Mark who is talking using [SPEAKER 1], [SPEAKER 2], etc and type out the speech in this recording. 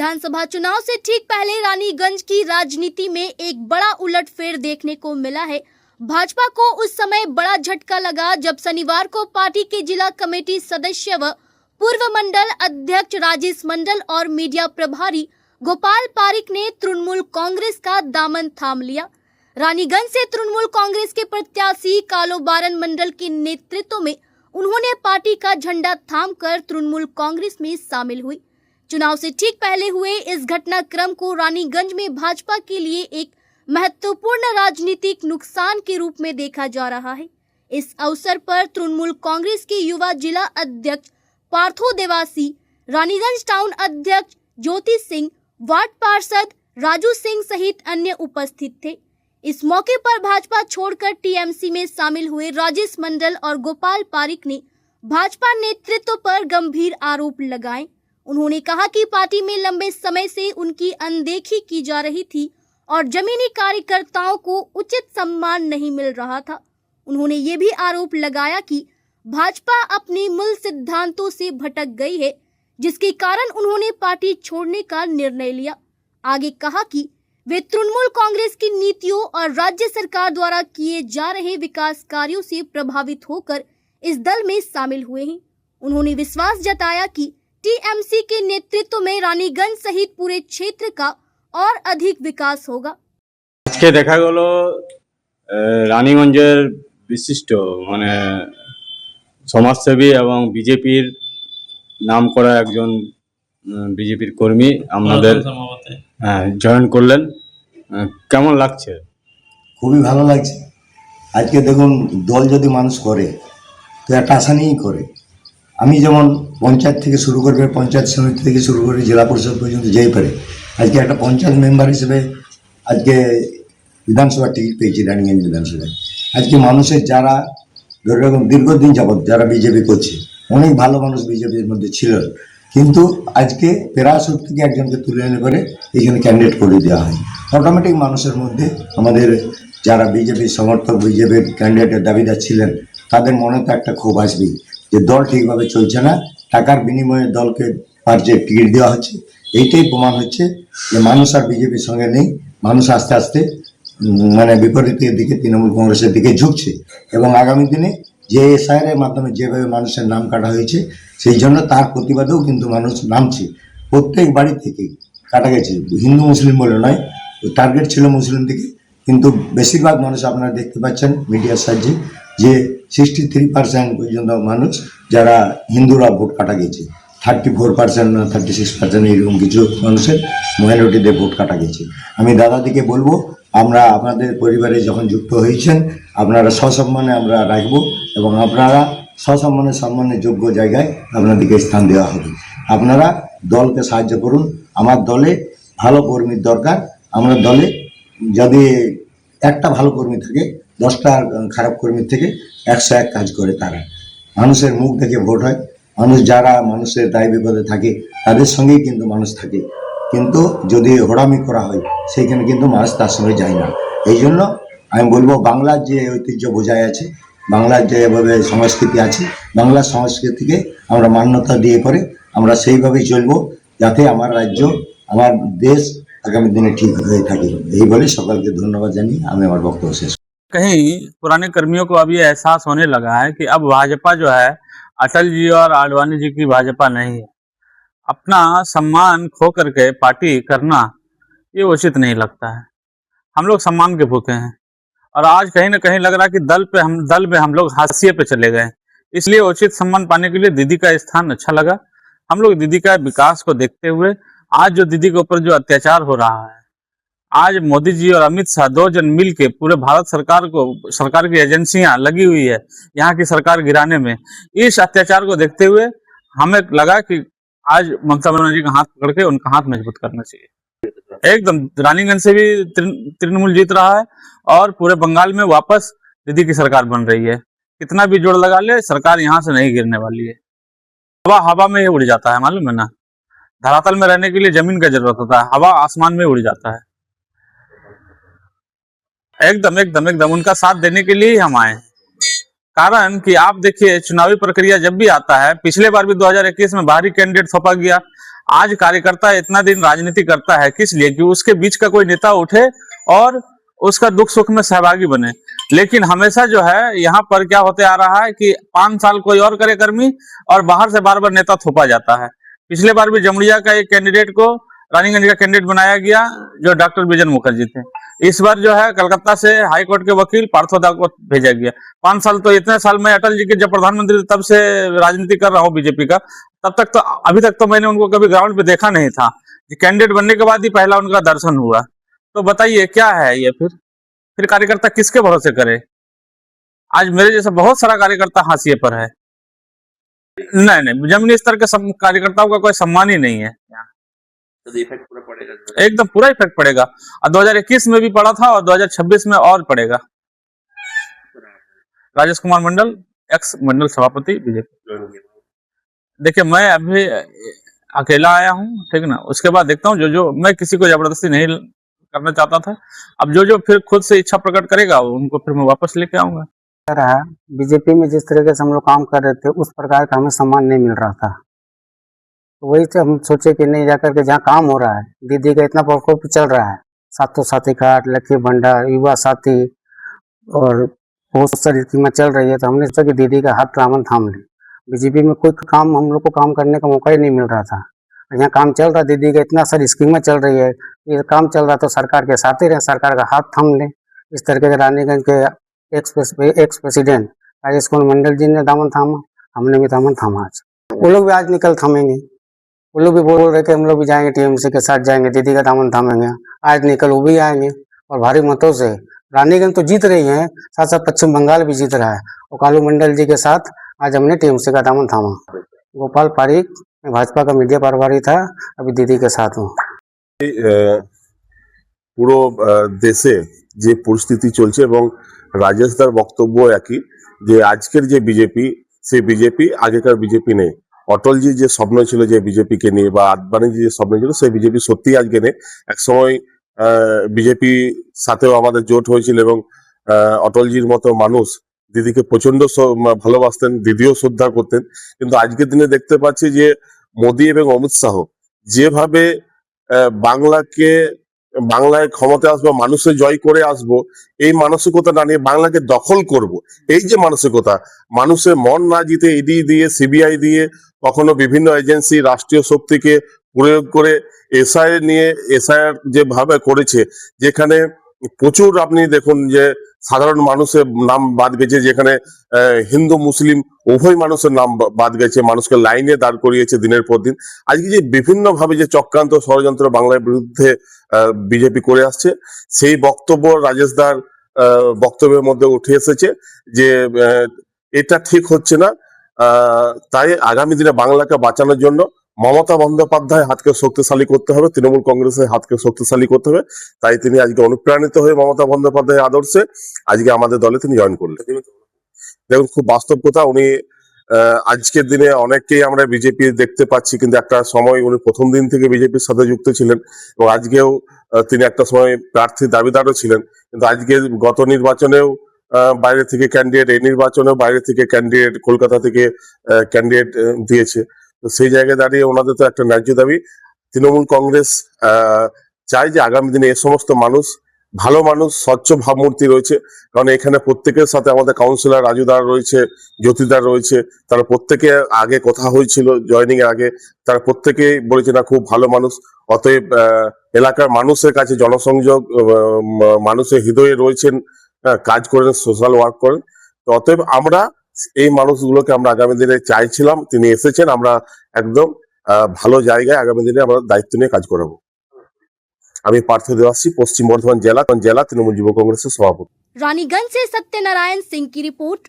[SPEAKER 1] विधानसभा चुनाव से ठीक पहले रानीगंज की राजनीति में एक बड़ा उलटफेर देखने को मिला है। भाजपा को उस समय बड़ा झटका लगा जब शनिवार को पार्टी के जिला कमेटी सदस्य व पूर्व मंडल अध्यक्ष राजेश मंडल और मीडिया प्रभारी गोपाल पारिक ने तृणमूल कांग्रेस का दामन थाम लिया। रानीगंज से तृणमूल कांग्रेस के प्रत्याशी कालो बारन मंडल के नेतृत्व में उन्होंने पार्टी का झंडा थामकर तृणमूल कांग्रेस में शामिल हुई। चुनाव से ठीक पहले हुए इस घटनाक्रम को रानीगंज में भाजपा के लिए एक महत्वपूर्ण राजनीतिक नुकसान के रूप में देखा जा रहा है। इस अवसर पर तृणमूल कांग्रेस के युवा जिला अध्यक्ष पार्थो देवासी, रानीगंज टाउन अध्यक्ष ज्योति सिंह, वार्ड पार्षद राजू सिंह सहित अन्य उपस्थित थे। इस मौके पर भाजपा छोड़कर टीएमसी में शामिल हुए राजेश मंडल और गोपाल पारिक ने भाजपा नेतृत्व पर गंभीर आरोप लगाए। उन्होंने कहा कि पार्टी में लंबे समय से उनकी अनदेखी की जा रही थी और जमीनी कार्यकर्ताओं को उचित सम्मान नहीं मिल रहा था। उन्होंने ये भी आरोप लगाया कि भाजपा अपने मूल सिद्धांतों से भटक गई है, जिसके कारण उन्होंने पार्टी छोड़ने का निर्णय लिया। आगे कहा कि वे तृणमूल कांग्रेस की नीतियों और राज्य सरकार द्वारा किए जा रहे विकास कार्यों से प्रभावित होकर इस दल में शामिल हुए हैं। उन्होंने विश्वास जताया कि टीएमसी के नेतृत्व में रानीगंज सहित पूरे क्षेत्र का और अधिक विकास होगा।
[SPEAKER 2] आज के देखा गलो रानीगंजेर विशिष्ट माने समाजसेवी एवं बीजेपीर नाम करा एकजन बीजेपीर कर्मी आमादेर जয়েন করলেন। কেমন লাগছে?
[SPEAKER 3] খুবই ভালো লাগছে। আজকে দেখুন দল যদি মানুষ করে তো একটা আশা নিয়েই করে। আমি যেমন পঞ্চায়েত থেকে শুরু করে পঞ্চায়েত সমিতি থেকে শুরু করে জেলা পরিষদ পর্যন্ত যেই পারে আজকে একটা পঞ্চায়েত মেম্বার হিসেবে আজকে বিধানসভা টিকিট পেয়েছি রানীগঞ্জ বিধানসভায়। আজকে মানুষের যারা ধরে রাখুন দীর্ঘদিন যাবৎ যারা বিজেপি করছে অনেক ভালো মানুষ বিজেপির মধ্যে ছিল, কিন্তু আজকে পেরাসুট থেকে একজনকে তুলে এনে করে এইখানে ক্যান্ডিডেট করে দেওয়া হয়। অটোমেটিক মানুষের মধ্যে আমাদের যারা বিজেপির সমর্থক বিজেপির ক্যান্ডিডেটের দাবিদার ছিলেন তাদের মনে তো একটা ক্ষোভ আসবেই যে দল ঠিকভাবে চলছে না, টাকার বিনিময়ে দলকে পারছে টিকিট দেওয়া হচ্ছে। এইটাই প্রমাণ হচ্ছে যে মানুষ আর বিজেপির সঙ্গে নেই, মানুষ আস্তে আস্তে মানে বিপরীতের দিকে তৃণমূল কংগ্রেসের দিকে ঝুঁকছে এবং আগামী দিনে যে এসআইআর মাধ্যমে যেভাবে মানুষের নাম কাটা হয়েছে সেই জন্য তার প্রতিবাদেও কিন্তু মানুষ নামছে। প্রত্যেক বাড়ি থেকেই কাটা গেছে, হিন্দু মুসলিম বলে নয়, টার্গেট ছিল মুসলিম দিকে, কিন্তু বেশিরভাগ মানুষ আপনারা দেখতে পাচ্ছেন মিডিয়ার সাহায্যে যে 63% পর্যন্ত মানুষ যারা হিন্দুরা ভোট কাটা গেছে, 34% না 36% এরকম কিছু মানুষের মাইনরিটিদের ভোট কাটা গেছে। আমি দাদাদিকে বলবো আমরা আপনাদের পরিবারে যখন যুক্ত হয়েছেন আপনারা সসম্মানে আমরা রাখবো এবং আপনারা সসম্মানে সম্মানের যোগ্য জায়গায় আপনাদেরকে স্থান দেওয়া হবে। আপনারা দলকে সাহায্য করুন। আমার দলে ভালো কর্মীর দরকার। আমরা দলে যদি একটা ভালো কর্মী থাকে 10টা খারাপ কর্মীর থেকে 101 কাজ করে তারা। মানুষের মুখ দেখে ভোট হয়। মানুষ যারা মানুষের দায় বিপদে থাকে তাদের সঙ্গেই কিন্তু মানুষ থাকে, কিন্তু যদি হোড়ামি করা হয় সেইখানে কিন্তু মানুষ তার সঙ্গে যায় না। এই জন্য আমি বলবো বাংলার যে ঐতিহ্য বজায় আছে, বাংলার যে এভাবে সংস্কৃতি আছে, বাংলার সংস্কৃতিকে আমরা মান্যতা দিয়ে করে আমরা সেইভাবেই চলবো যাতে আমার রাজ্য আমার দেশ আগামী দিনে ঠিক হয়ে থাকে। এই বলে সকলকে ধন্যবাদ জানিয়ে আমি আমার বক্তব্য শেষ।
[SPEAKER 4] कहीं पुराने कर्मियों को अब ये एहसास होने लगा है कि अब भाजपा जो है अटल जी और आडवाणी जी की भाजपा नहीं है। अपना सम्मान खो करके पार्टी करना ये उचित नहीं लगता है। हम लोग सम्मान के भूखे हैं और आज कहीं ना कहीं लग रहा है कि दल में हम लोग हाशिए पे चले गए। इसलिए उचित सम्मान पाने के लिए दीदी का स्थान अच्छा लगा। हम लोग दीदी का विकास को देखते हुए आज जो दीदी के ऊपर जो अत्याचार हो रहा है, आज मोदी जी और अमित शाह 2 जन मिल के पूरे भारत सरकार की एजेंसियां लगी हुई है यहाँ की सरकार गिराने में, इस अत्याचार को देखते हुए हमें लगा कि आज ममता बनर्जी का हाथ पकड़ के उनका हाथ मजबूत करना चाहिए। एकदम रानीगंज से भी तृणमूल जीत रहा है और पूरे बंगाल में वापस दीदी की सरकार बन रही है। कितना भी जोड़ लगा ले सरकार यहाँ से नहीं गिरने वाली है। हवा में ही उड़ जाता है, मालूम है ना। धरातल में रहने के लिए जमीन का जरूरत होता है, हवा आसमान में उड़ जाता है। एकदम एकदम एकदम उनका साथ देने के लिए ही हम आए। कारण कि आप देखिए चुनावी प्रक्रिया जब भी आता है, पिछले बार भी 2021 में बाहरी कैंडिडेट थोपा गया, आज कार्यकर्ता इतना दिन राजनीति करता है किस लिए कि उसके बीच का कोई नेता उठे और उसका दुख सुख में सहभागी बने। लेकिन हमेशा जो है यहाँ पर क्या होते आ रहा है कि 5 साल कोई और करे कर्मी और बाहर से बार बार नेता थोपा जाता है। पिछले बार भी जमुड़िया का एक कैंडिडेट को रानीगंज का कैंडिडेट बनाया गया जो डॉक्टर बिजन मुखर्जी थे। इस बार जो है कलकत्ता से हाई कोर्ट के वकील पार्थोदा को भेजा गया। 5 साल तो इतने साल में अटल जी के जब प्रधानमंत्री थे तब से राजनीति कर रहा हूँ बीजेपी का, तब तक तो अभी तक तो मैंने उनको कभी ग्राउंड पे देखा नहीं था। कैंडिडेट बनने के बाद ही पहला उनका दर्शन हुआ। तो बताइए क्या है ये? फिर कार्यकर्ता किसके भरोसे करे? आज मेरे जैसा बहुत सारा कार्यकर्ता हाशिए पर है। नहीं, जमीनी स्तर के कार्यकर्ताओं का कोई सम्मान ही नहीं है।
[SPEAKER 5] तो इफेक्ट पूरा पड़ेगा,
[SPEAKER 4] एकदम पूरा इफेक्ट पड़ेगा और 2021 में भी पड़ा था और 2026 में और पड़ेगा। राजेश कुमार मंडल, एक्स मंडल सभापति बीजेपी। देखिए मैं अभी अकेला आया हूँ, ठीक ना। उसके बाद देखता हूँ जो मैं किसी को जबरदस्ती नहीं करना चाहता था। अब जो फिर खुद से इच्छा प्रकट करेगा उनको फिर मैं वापस लेके आऊंगा।
[SPEAKER 6] रहा बीजेपी में जिस तरीके से हम लोग काम कर रहे थे उस प्रकार का हमें सम्मान नहीं मिल रहा था। तो वही से हम सोचे कि नहीं जाकर के जहाँ काम हो रहा है, दीदी का इतना प्रकोप चल रहा है, सातों साथी कार्ड, लकी भंडार, युवा साथी और बहुत सारी स्कीमें चल रही है, तो हमने सोचा कि दीदी का हाथ दामन थाम ले। बीजेपी में कोई काम हम लोग को काम करने का मौका ही नहीं मिल रहा था। यहाँ काम चल रहा, दीदी का इतना सारी स्कीमें चल रही है, ये काम चल रहा तो सरकार के साथ ही रहे, सरकार का हाथ थाम ले। इस तरीके के रानीगंज के एक्स प्रेसिडेंट राजेश कुमार मंडल जी ने दामन थामा, हमने भी दामन थामा। आज वो लोग भी आज निकल थामेंगे, वो लोग भी बोल रहे कि हम लोग भी जाएंगे, टीएमसी के साथ जाएंगे, दीदी का दामन थामेंगे। आज निकल वो भी आएंगे और भारी मतों से रानीगंज तो जीत रही है, साथ साथ पश्चिम बंगाल भी जीत रहा है। और कालू मंडल जी के साथ आज हमने टीएमसी का दामन थामा। गोपाल पारीक, मैं भाजपा का मीडिया प्रभारी था, अभी दीदी के साथ हूँ।
[SPEAKER 7] পুরো দেশে যে পরিস্থিতি চলছে এবং রাজেশ দার বক্তব্য একই যে আজকের যে বিজেপি সেই বিজেপি আগেকার বিজেপি নেই। অটলজি যে স্বপ্ন ছিল যে বিজেপিকে নিয়ে বা আদবানিজি যে স্বপ্ন ছিল সেই বিজেপি সত্যি আজকে নেই। একসময় বিজেপি সাথেও আমাদের জোট হয়েছিল এবং অটলজির মতো মানুষ দিদিকে প্রচন্ড ভালোবাসতেন, দিদিও শ্রদ্ধা করতেন। কিন্তু আজকের দিনে দেখতে পাচ্ছি যে মোদী এবং অমিত শাহ যেভাবে বাংলায় ক্ষমতায় আসবো, মানুষের জয় করে আসবো, এই মানসিকতা না নিয়ে বাংলাকে দখল করব, এই যে মানসিকতা, মানুষের মন না জিতে ইডি দিয়ে, সিবিআই দিয়ে, কখনো বিভিন্ন এজেন্সি রাষ্ট্রীয় শক্তিকে প্রয়োগ করে এসআইআর যেভাবে করেছে, যেখানে প্রচুর আপনি দেখুন যে সাধারণ মানুষের নাম বাদ গেছে, যেখানে হিন্দু মুসলিম উভয় মানুষের নাম বাদ গেছে, মানুষকে লাইনে দাঁড় করিয়েছে দিনের পর দিন। আজকে যে বিভিন্ন ভাবে যে চক্রান্ত ষড়যন্ত্র বাংলার বিরুদ্ধে বিজেপি করে আসছে, সেই বক্তব্য রাজেশ দার বক্তব্যের মধ্যে উঠে এসেছে যে এটা ঠিক হচ্ছে না। তাই আগামী দিনে বাংলাকে বাঁচানোর জন্য মমতা বন্দ্যোপাধ্যায় হাতকে শক্তিশালী করতে হবে, তৃণমূল কংগ্রেসের হাতকে শক্তিশালী করতে হবে। তাই তিনি আজকে অনুপ্রাণিত হয়ে মমতা বন্দ্যোপাধ্যায়ের আদর্শে আজকে আমাদের দলে তিনি জয়েন করলেন। দেখুন খুব বাস্তব কথা, উনি আজকের দিনে অনেককেই আমরা বিজেপি দেখতে পাচ্ছি, কিন্তু একটা সময় উনি প্রথম দিন থেকে বিজেপির সাথে যুক্ত ছিলেন এবং আজকেও তিনি একটা সময় প্রার্থীর দাবিদারও ছিলেন। কিন্তু আজকে গত নির্বাচনেও বাইরে থেকে ক্যান্ডিডেট, এই নির্বাচনেও বাইরে থেকে ক্যান্ডিডেট, কলকাতা থেকে ক্যান্ডিডেট দিয়েছে। তো সেই জায়গায় দাঁড়িয়ে ওনাদের তো একটা ন্যায্য দাবি। তৃণমূল কংগ্রেস চাই যে আগামী দিনে এ সমস্ত মানুষ, ভালো মানুষ, স্বচ্ছ ভাবমূর্তি রয়েছে, কারণ এখানে প্রত্যেকের সাথে আমাদের কাউন্সিলর রাজুদার রয়েছে, জ্যোতিদার রয়েছে, তারা প্রত্যেকে আগে কথা হয়েছিল জয়নিং এর আগে, তারা প্রত্যেকেই বলেছে না খুব ভালো মানুষ। অতএব এলাকার মানুষের কাছে জনসংযোগ, মানুষের হৃদয়ে রয়েছেন, কাজ করেন, সোশ্যাল ওয়ার্ক করেন। তো অতএব আমরা এই মানুষগুলোকে আমরা আগামী দিনে চাইছিলাম, তিনি এসেছেন, আমরা একদম ভালো জায়গায় আগামী দিনে আমরা দায়িত্ব নিয়ে কাজ করাবো। আমি পার্থ দেবাসী, পশ্চিম বর্ধমান জেলা তৃণমূল যুব কংগ্রেসের সভাপতি।
[SPEAKER 1] रानीगंज से सत्यनारायण सिंह की रिपोर्ट।